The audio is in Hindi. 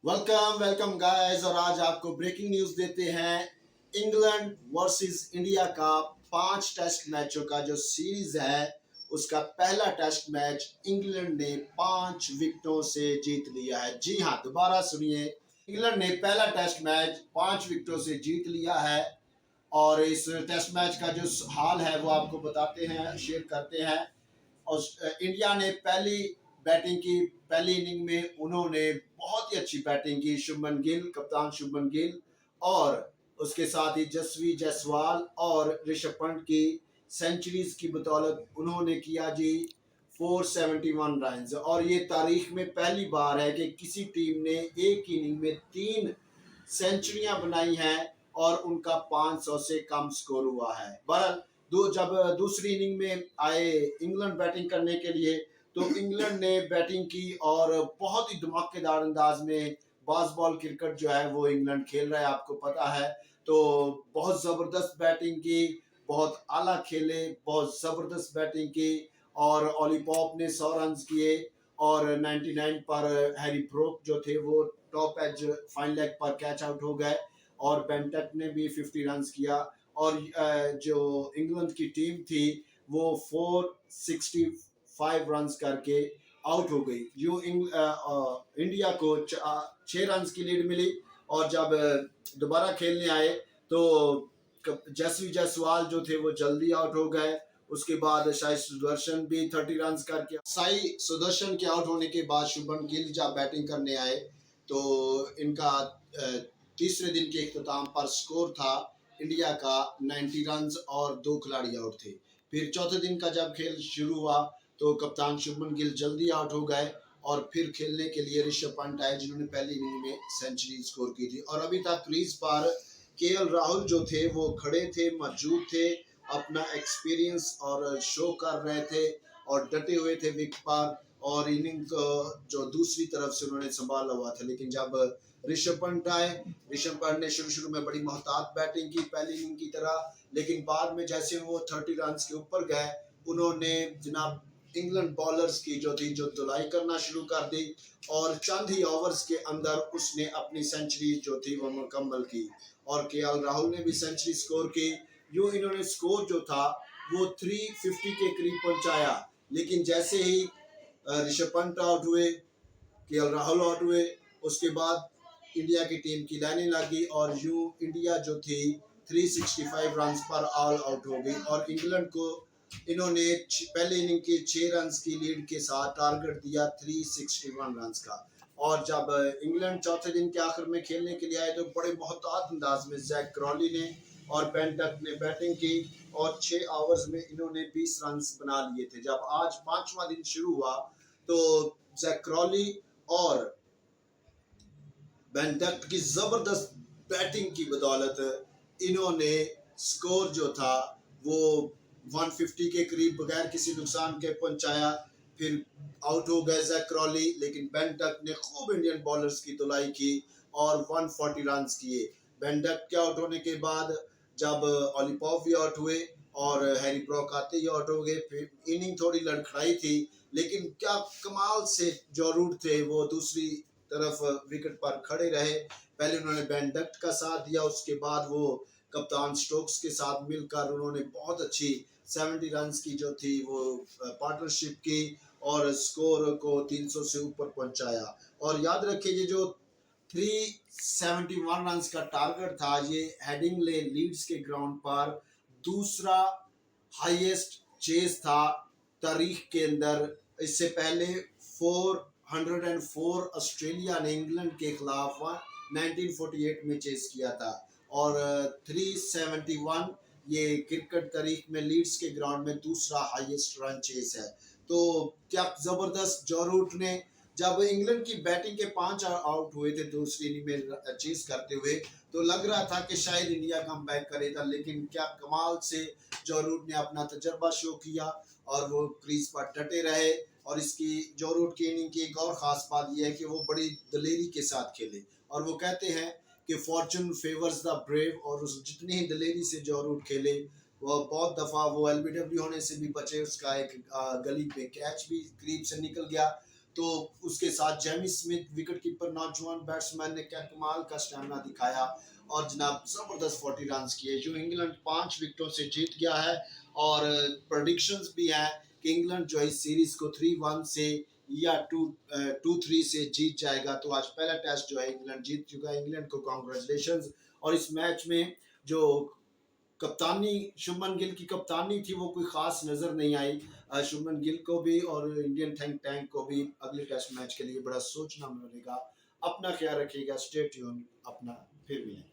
Welcome welcome guys. और आज आपको ब्रेकिंग न्यूज देते हैं। इंग्लैंड वर्सेस इंडिया का 5 टेस्ट मैचों का जो सीरीज है उसका पहला टेस्ट मैच इंग्लैंड ने 5 विकेटों से जीत लिया है। जी हाँ, दोबारा सुनिए। इंग्लैंड ने पहला टेस्ट मैच 5 विकेटों से जीत लिया है। और इस टेस्ट मैच का जो हाल है वो आपको बताते हैं, शेयर करते हैं। और इंडिया ने पहली बैटिंग की। पहली इनिंग में उन्होंने बहुत ही अच्छी बैटिंग की। शुभमन गिल, कप्तान शुभमन गिल, और उसके साथ ही जसवी जायसवाल और ऋषभ पंत की सेंचुरीज की बदौलत उन्होंने किया जी 471 रन। और ये तारीख में पहली बार है कि किसी टीम ने एक इनिंग में 3 सेंचुरियां बनाई हैं और उनका 500 से कम स्कोर हुआ है। बहरहाल जब दूसरी इनिंग में आए इंग्लैंड बैटिंग करने के लिए, तो इंग्लैंड ने बैटिंग की और बहुत ही धमाकेदार अंदाज में बास्केटबॉल क्रिकेट जो है वो इंग्लैंड खेल रहा है, आपको पता है। तो बहुत जबरदस्त बैटिंग की, बहुत आला खेले, बहुत जबरदस्त बैटिंग की। और ओली पॉप ने 100 रन किए और 99 पर हैरी ब्रोक जो थे वो टॉप एज फाइन लेग पर कैच आउट हो गए। और बेंटक ने भी 50 रन किया। और जो इंग्लैंड की टीम थी वो 465 रन करके आउट हो गई। इंडिया को 6 रन की लीड मिली। और जब दोबारा खेलने आए तो जसवी जायसवाल जो थे वो जल्दी आउट हो गए। उसके बाद साई सुदर्शन भी 30 रन करके, साई सुदर्शन के आउट होने के बाद शुभमन गिल जब बैटिंग करने आए तो इनका तीसरे दिन के इख्तिताम पर स्कोर था इंडिया का 90 रन और 2 खिलाड़ी आउट थे। फिर चौथे दिन का जब खेल शुरू हुआ तो कप्तान शुभमन गिल जल्दी आउट हो गए और फिर खेलने के लिए ऋषभ पंत आए जिन्होंने पहली इनिंग में सेंचुरी स्कोर की थी। और अभी तक क्रीज पर केएल राहुल जो थे वो खड़े थे, मौजूद थे, अपना एक्सपीरियंस और शो कर रहे थे और डटे हुए थे विकेट पर। और इनिंग जो दूसरी तरफ से उन्होंने संभाला हुआ था। लेकिन जब ऋषभ पंत आए, ऋषभ पंत ने शुरू में बड़ी मोहतात बैटिंग की पहली इनिंग की तरह, लेकिन बाद में जैसे वो 30 रन के ऊपर गए उन्होंने जनाब इंग्लैंड बॉलर्स की जो थी जो धुलाई करना शुरू कर दी। और चंद ही ओवर्स के अंदर उसने अपनी सेंचुरी जो थी वो मुकम्मल की। और केएल राहुल ने भी सेंचुरी स्कोर की। यूं इन्होंने स्कोर जो था वो 350 के करीब पहुंचाया। लेकिन जैसे ही ऋषभ पंत आउट हुए, केएल राहुल आउट हुए, उसके बाद इंडिया की टीम की लाइनें लगी और यूं इंडिया जो थी 365 रन पर ऑल आउट हो गई। और इंग्लैंड को इन्होंने पहले इनिंग के 6 रन की लीड के साथ टारगेट दिया 361 रन का। और जब इंग्लैंड चौथे दिन के आखिर में खेलने के लिए आए तो बड़े मोहतात अंदाज में जैक क्रॉली ने और बेंटक ने बैटिंग की और 6 ओवर्स में इन्होंने 20 रन बना लिए थे। जब आज 5वां दिन शुरू हुआ तो जैक क्रॉली और बेंटक की जबरदस्त बैटिंग की बदौलत इन्होंने स्कोर जो था वो 150 के करीब बगैर किसी नुकसान के पहुंचाया। फिर आउट हो गए जैक क्रॉली, लेकिन बेंटक ने खूब इंडियन बॉलर्स की धुलाई की और 140 रन किए। बेंटक के आउट होने के बाद जब ओली पॉप भी आउट हुए और हैरी ब्रोक आते ही आउट हो गए। फिर इनिंग थोड़ी लड़खड़ाई थी, लेकिन क्या कमाल से जो रूट थे वो दूसरी तरफ विकेट पर खड़े रहे। पहले उन्होंने बेंटक का साथ दिया, उसके बाद वो कप्तान स्टोक्स के साथ मिलकर उन्होंने बहुत अच्छी 70 रन की जो थी वो पार्टनरशिप की और स्कोर को 300 से ऊपर पहुंचाया। और याद रखिए ये जो 371 रन का टारगेट था ये हेडिंगले लीड्स के ग्राउंड पर दूसरा हाईएस्ट चेज था तारीख के अंदर। इससे पहले 404 ऑस्ट्रेलिया ने इंग्लैंड के खिलाफ 1948 में चेस किया था। और 371 ये क्रिकेट तारीख में लीड्स के ग्राउंड में दूसरा हाईएस्ट रन चेस है। तो क्या जबरदस्त जो रूट ने, जब इंग्लैंड की बैटिंग के 5 आउट हुए थे दूसरी इनिंग में चेस करते हुए, तो लग रहा था कि शायद इंडिया कम बैक करेगा। लेकिन क्या कमाल से जो रूट ने अपना तजर्बा शो किया और वो क्रीज पर डटे रहे। और इसकी जो रूट की इनिंग की एक और खास बात यह है कि वो बड़ी दलेरी के साथ खेले। और वो कहते हैं कि फॉर्चून फेवर्स द ब्रेव, और उस जितनी ही दलेरी से जो रूट खेले वो बहुत दफा वो एलबीडब्ल्यू होने से भी बचे। उसका एक गली पे कैच भी करीब से निकल गया। तो उसके साथ जेमी स्मिथ विकेट कीपर नौजवान बैट्समैन ने क्या कमाल का स्टैमिना दिखाया और जनाब जबरदस्त 40 रन किए। जो इंग्लैंड 5 विकेटों से जीत गया है और प्रेडिक्शंस भी हैं कि इंग्लैंड जो है इस सीरीज को 3-1 से या 2-3 से जीत जाएगा। तो आज पहला टेस्ट जो है इंग्लैंड जीत चुका है। इंग्लैंड को कॉन्ग्रेचुलेशन। और इस मैच में जो कप्तानी शुभमन गिल की कप्तानी थी वो कोई खास नजर नहीं आई। शुभमन गिल को भी और इंडियन थिंक टैंक को भी अगले टेस्ट मैच के लिए बड़ा सोचना मिलेगा। अपना ख्याल रखिएगा। Stay tune. अपना फिर मिलेंगे।